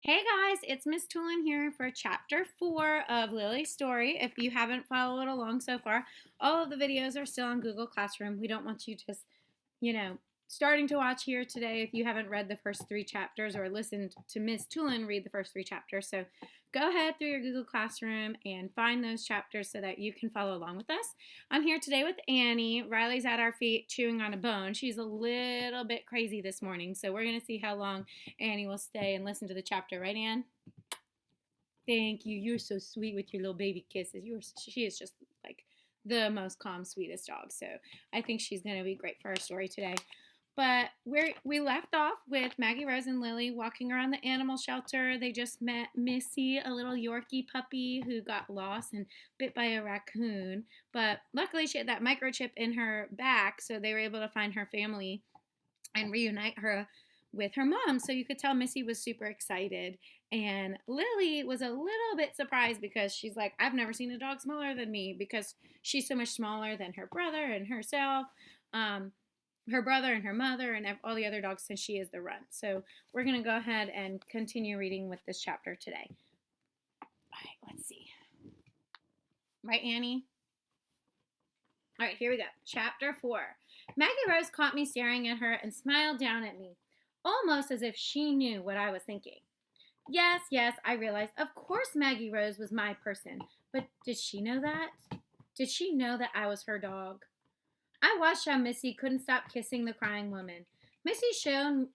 Hey guys, it's Miss Toolin here for chapter 4 of Lily's story. If you haven't followed along so far, all of the videos are still on Google Classroom. We don't want you just, starting to watch here today if you haven't read the first 3 chapters or listened to Miss Toolin read the first 3 chapters. So go ahead through your Google Classroom and find those chapters so that you can follow along with us. I'm here today with Annie. Riley's at our feet chewing on a bone. She's a little bit crazy this morning, so we're going to see how long Annie will stay and listen to the chapter, right, Anne? Thank you. You're so sweet with your little baby kisses. She is just like the most calm, sweetest dog. So I think she's going to be great for our story today. But we left off with Maggie Rose and Lily walking around the animal shelter. They just met Missy, a little Yorkie puppy who got lost and bit by a raccoon. But luckily, she had that microchip in her back, so they were able to find her family and reunite her with her mom. So you could tell Missy was super excited. And Lily was a little bit surprised because she's like, I've never seen a dog smaller than me because she's so much smaller than her brother and herself. Her brother and her mother and all the other dogs since she is the runt. So we're going to go ahead and continue reading with this chapter today. All right, let's see. Right, Annie? All right, here we go. Chapter 4. Maggie Rose caught me staring at her and smiled down at me, almost as if she knew what I was thinking. Yes, yes, I realized. Of course Maggie Rose was my person. But did she know that? Did she know that I was her dog? I watched how Missy couldn't stop kissing the crying woman. Missy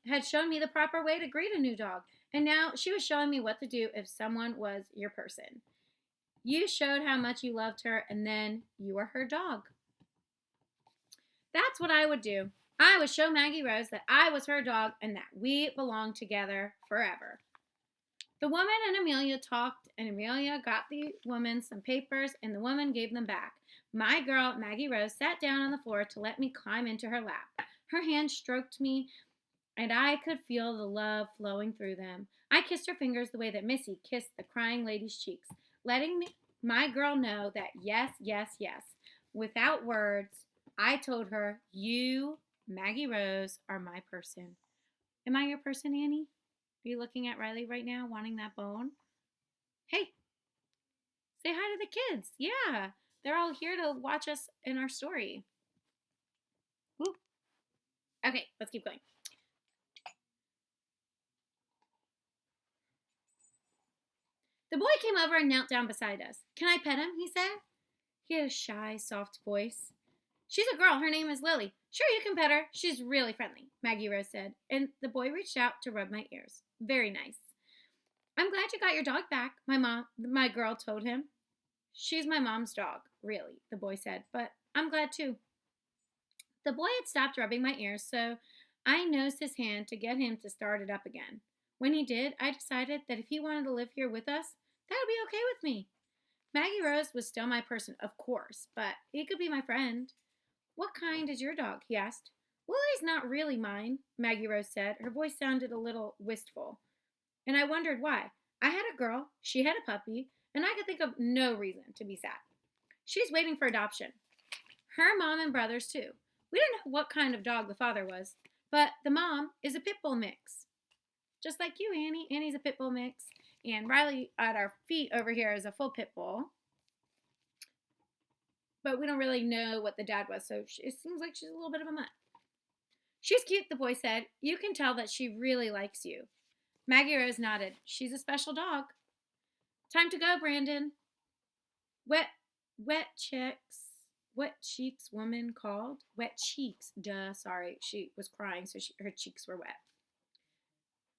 had shown me the proper way to greet a new dog, and now she was showing me what to do if someone was your person. You showed how much you loved her, and then you were her dog. That's what I would do. I would show Maggie Rose that I was her dog and that we belonged together forever. The woman and Amelia talked, and Amelia got the woman some papers, and the woman gave them back. My girl, Maggie Rose, sat down on the floor to let me climb into her lap. Her hand stroked me, and I could feel the love flowing through them. I kissed her fingers the way that Missy kissed the crying lady's cheeks, letting my girl know that yes, yes, yes. Without words, I told her, you, Maggie Rose, are my person. Am I your person, Annie? Are you looking at Riley right now, wanting that bone? Hey, say hi to the kids. Yeah, they're all here to watch us in our story. Woo. Okay, let's keep going. The boy came over and knelt down beside us. Can I pet him? He said. He had a shy, soft voice. She's a girl. Her name is Lily. Sure, you can pet her. She's really friendly, Maggie Rose said, and the boy reached out to rub my ears. Very nice. I'm glad you got your dog back, my girl told him. She's my mom's dog, really, the boy said, but I'm glad too. The boy had stopped rubbing my ears, so I nosed his hand to get him to start it up again. When he did, I decided that if he wanted to live here with us, that would be okay with me. Maggie Rose was still my person, of course, but he could be my friend. What kind is your dog? He asked. Lily's not really mine, Maggie Rose said. Her voice sounded a little wistful. And I wondered why. I had a girl, she had a puppy, and I could think of no reason to be sad. She's waiting for adoption. Her mom and brothers, too. We don't know what kind of dog the father was, but the mom is a pit bull mix. Just like you, Annie. Annie's a pit bull mix. And Riley at our feet over here is a full pit bull. But we don't really know what the dad was, so it seems like she's a little bit of a mutt. She's cute, the boy said. You can tell that she really likes you. Maggie Rose nodded. She's a special dog. Time to go, Brandon. Wet cheeks woman called. Wet cheeks, duh, sorry. She was crying, so her cheeks were wet.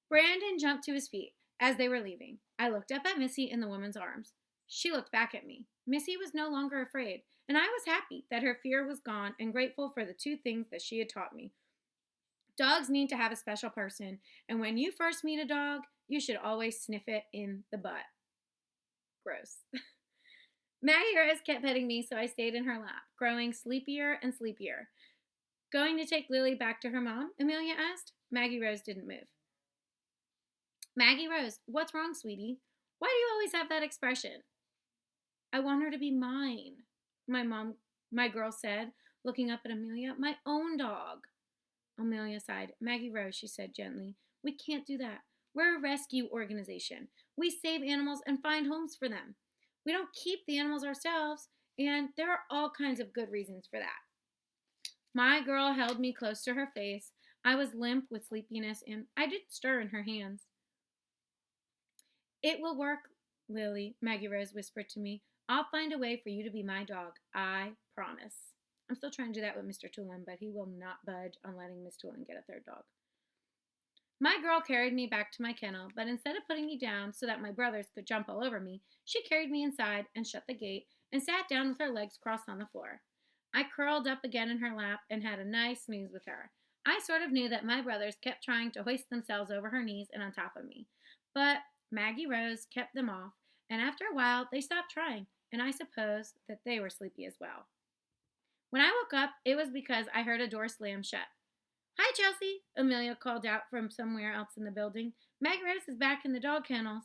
Brandon jumped to his feet as they were leaving. I looked up at Missy in the woman's arms. She looked back at me. Missy was no longer afraid, and I was happy that her fear was gone and grateful for the 2 things that she had taught me. Dogs need to have a special person, and when you first meet a dog, you should always sniff it in the butt. Gross. Maggie Rose kept petting me, so I stayed in her lap, growing sleepier and sleepier. Going to take Lily back to her mom? Amelia asked. Maggie Rose didn't move. Maggie Rose, what's wrong, sweetie? Why do you always have that expression? I want her to be mine, my girl said, looking up at Amelia. My own dog. Amelia sighed. Maggie Rose, she said gently, we can't do that. We're a rescue organization. We save animals and find homes for them. We don't keep the animals ourselves, and there are all kinds of good reasons for that. My girl held me close to her face. I was limp with sleepiness, and I didn't stir in her hands. It will work, Lily, Maggie Rose whispered to me. I'll find a way for you to be my dog. I promise. I'm still trying to do that with Mr. Tulin, but he will not budge on letting Miss Tulin get a third dog. My girl carried me back to my kennel, but instead of putting me down so that my brothers could jump all over me, she carried me inside and shut the gate and sat down with her legs crossed on the floor. I curled up again in her lap and had a nice snooze with her. I sort of knew that my brothers kept trying to hoist themselves over her knees and on top of me, but Maggie Rose kept them off, and after a while they stopped trying, and I suppose that they were sleepy as well. When I woke up, it was because I heard a door slam shut. Hi, Chelsea, Amelia called out from somewhere else in the building. Maggie Rose is back in the dog kennels.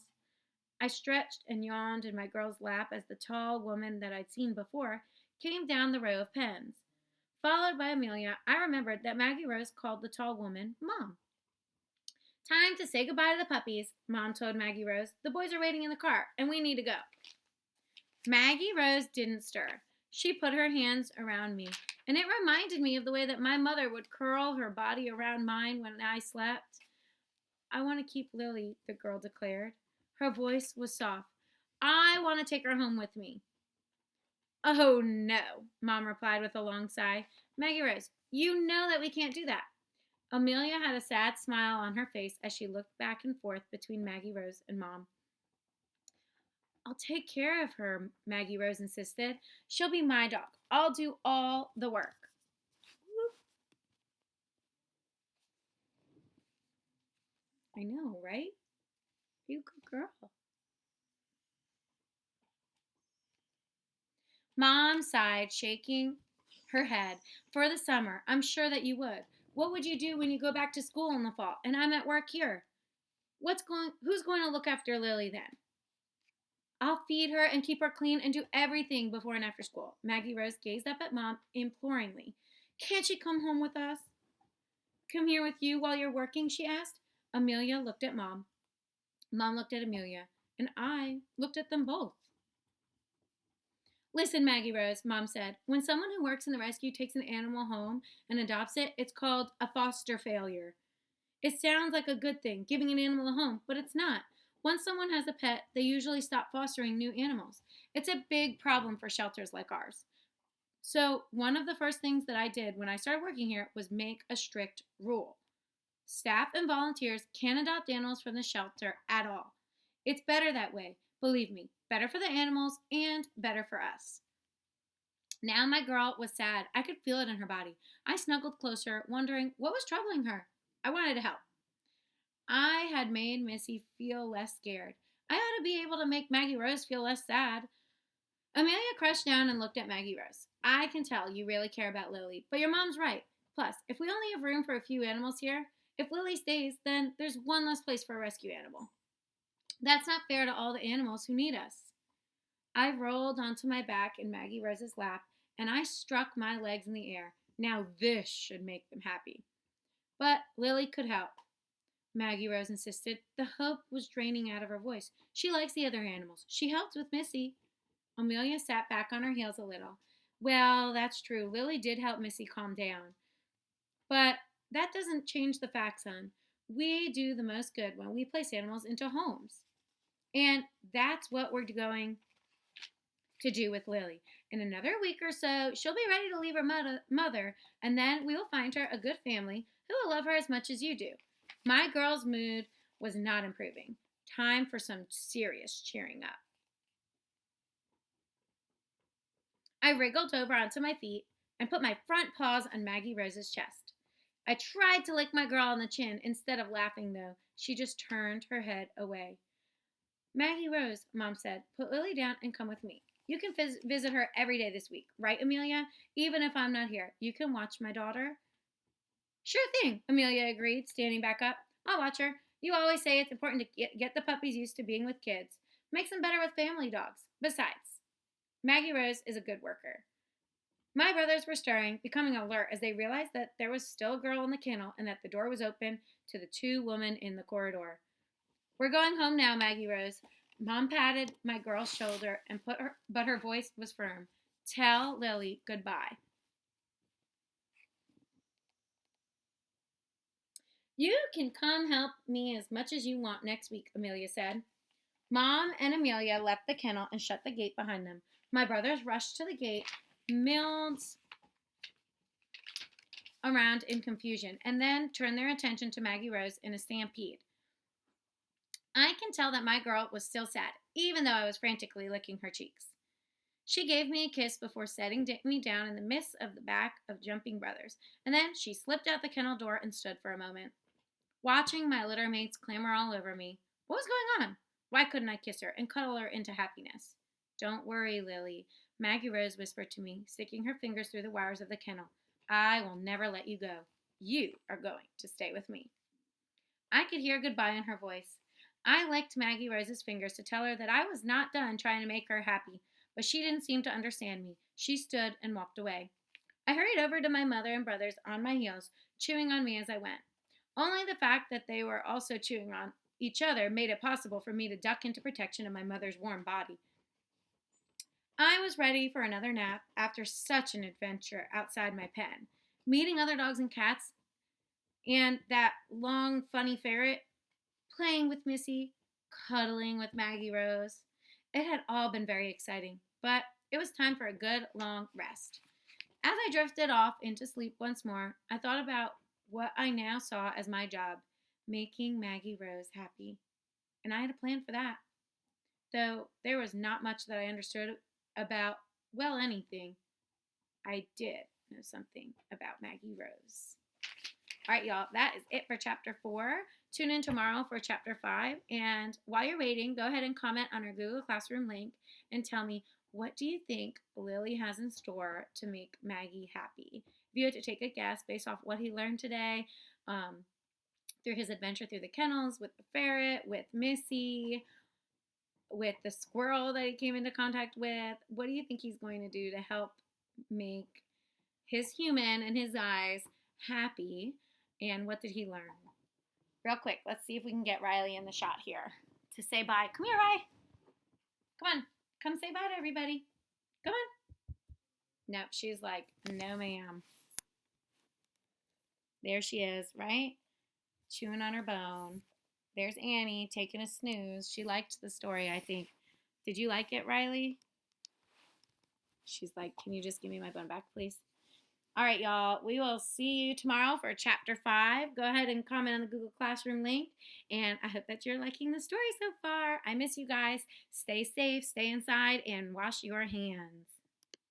I stretched and yawned in my girl's lap as the tall woman that I'd seen before came down the row of pens. Followed by Amelia, I remembered that Maggie Rose called the tall woman Mom. Time to say goodbye to the puppies, Mom told Maggie Rose. The boys are waiting in the car, and we need to go. Maggie Rose didn't stir. She put her hands around me, and it reminded me of the way that my mother would curl her body around mine when I slept. I want to keep Lily, the girl declared. Her voice was soft. I want to take her home with me. Oh, no, Mom replied with a long sigh. Maggie Rose, you know that we can't do that. Amelia had a sad smile on her face as she looked back and forth between Maggie Rose and Mom. I'll take care of her, Maggie Rose insisted. She'll be my dog. I'll do all the work. I know, right? You good girl. Mom sighed, shaking her head. For the summer, I'm sure that you would. What would you do when you go back to school in the fall and I'm at work here? Who's going to look after Lily then? I'll feed her and keep her clean and do everything before and after school. Maggie Rose gazed up at Mom imploringly. Can't she come home with us? Come here with you while you're working, she asked. Amelia looked at Mom. Mom looked at Amelia, and I looked at them both. Listen, Maggie Rose, Mom said. When someone who works in the rescue takes an animal home and adopts it, it's called a foster failure. It sounds like a good thing, giving an animal a home, but it's not. Once someone has a pet, they usually stop fostering new animals. It's a big problem for shelters like ours. So, one of the first things that I did when I started working here was make a strict rule. Staff and volunteers can't adopt animals from the shelter at all. It's better that way, believe me. Better for the animals and better for us. Now my girl was sad. I could feel it in her body. I snuggled closer, wondering what was troubling her. I wanted to help. I had made Missy feel less scared. I ought to be able to make Maggie Rose feel less sad. Amelia crouched down and looked at Maggie Rose. I can tell you really care about Lily, but your mom's right. Plus, if we only have room for a few animals here, if Lily stays, then there's one less place for a rescue animal. That's not fair to all the animals who need us. I rolled onto my back in Maggie Rose's lap, and I struck my legs in the air. Now this should make them happy. But Lily could help. Maggie Rose insisted. The hope was draining out of her voice. She likes the other animals. She helped with Missy. Amelia sat back on her heels a little. Well, that's true. Lily did help Missy calm down. But that doesn't change the fact, son. We do the most good when we place animals into homes. And that's what we're going to do with Lily. In another week or so, she'll be ready to leave her mother, and then we will find her a good family who will love her as much as you do. My girl's mood was not improving. Time for some serious cheering up. I wriggled over onto my feet and put my front paws on Maggie Rose's chest. I tried to lick my girl on the chin instead of laughing, though. She just turned her head away. Maggie Rose, Mom said, put Lily down and come with me. You can visit her every day this week, right, Amelia? Even if I'm not here, you can watch my daughter. Sure thing, Amelia agreed, standing back up. I'll watch her. You always say it's important to get the puppies used to being with kids. Makes them better with family dogs. Besides, Maggie Rose is a good worker. My brothers were stirring, becoming alert as they realized that there was still a girl in the kennel and that the door was open to the two women in the corridor. We're going home now, Maggie Rose. Mom patted my girl's shoulder but her voice was firm. Tell Lily goodbye. You can come help me as much as you want next week, Amelia said. Mom and Amelia left the kennel and shut the gate behind them. My brothers rushed to the gate, milled around in confusion, and then turned their attention to Maggie Rose in a stampede. I can tell that my girl was still sad, even though I was frantically licking her cheeks. She gave me a kiss before setting me down in the midst of the back of jumping brothers, and then she slipped out the kennel door and stood for a moment, watching my litter mates clamor all over me. What was going on? Why couldn't I kiss her and cuddle her into happiness? Don't worry, Lily, Maggie Rose whispered to me, sticking her fingers through the wires of the kennel. I will never let you go. You are going to stay with me. I could hear goodbye in her voice. I licked Maggie Rose's fingers to tell her that I was not done trying to make her happy, but she didn't seem to understand me. She stood and walked away. I hurried over to my mother and brothers on my heels, chewing on me as I went. Only the fact that they were also chewing on each other made it possible for me to duck into protection of my mother's warm body. I was ready for another nap after such an adventure outside my pen. Meeting other dogs and cats, and that long, funny ferret, playing with Missy, cuddling with Maggie Rose. It had all been very exciting, but it was time for a good, long rest. As I drifted off into sleep once more, I thought about what I now saw as my job, making Maggie Rose happy. And I had a plan for that. Though there was not much that I understood about, well, anything, I did know something about Maggie Rose. All right, y'all, that is it for chapter 4. Tune in tomorrow for chapter 5. And while you're waiting, go ahead and comment on our Google Classroom link and tell me, what do you think Lily has in store to make Maggie happy? If you had to take a guess based off what he learned today, through his adventure through the kennels, with the ferret, with Missy, with the squirrel that he came into contact with, what do you think he's going to do to help make his human in his eyes happy? And what did he learn? Real quick, let's see if we can get Riley in the shot here to say bye. Come here, Riley. Come on. Come say bye to everybody. Come on. Nope, she's like, no, ma'am. There she is, right? Chewing on her bone. There's Annie taking a snooze. She liked the story, I think. Did you like it, Riley? She's like, can you just give me my bone back, please? All right, y'all. We will see you tomorrow for chapter 5. Go ahead and comment on the Google Classroom link. And I hope that you're liking the story so far. I miss you guys. Stay safe, stay inside, and wash your hands.